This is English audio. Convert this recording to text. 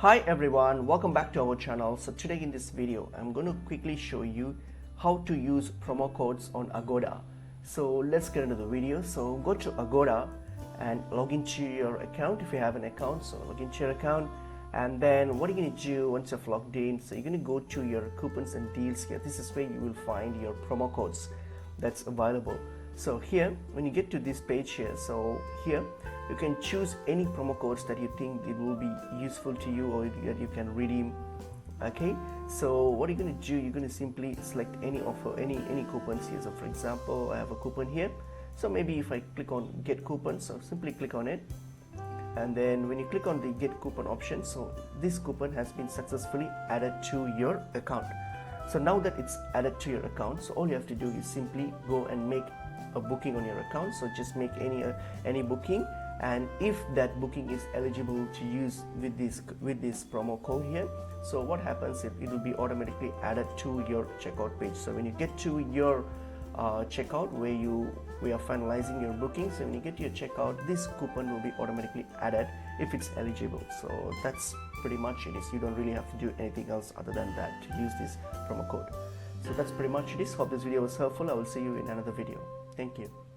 Hi everyone, welcome back to our channel. So today in this video I'm going to quickly show you how to use promo codes on Agoda. So let's get into the video. So go to Agoda and log into your account if you have an account. So log into your account, and then what you're going to do once you've logged in, so you're going to go to your coupons and deals here. This is where you will find your promo codes that's available. So here when you get to this page here, so here you can choose any promo codes that you think it will be useful to you or that you can redeem. Okay, so what you're going to do, you're going to simply select any offer, any coupons here. So for example, I have a coupon here, so maybe if I click on get coupons, so simply click on it, and then when you click on the get coupon option, so this coupon has been successfully added to your account. So now that it's added to your account, so all you have to do is simply go and make a booking on your account. So just make any booking, and if that booking is eligible to use with this promo code here, so what happens is it will be automatically added to your checkout page. So when you get to your checkout where we are finalizing your booking, so when you get to your checkout, this coupon will be automatically added if it's eligible. So that's pretty much it. You don't really have to do anything else other than that to use this promo code. So that's pretty much it. Hope this video was helpful. I will see you in another video. Thank you.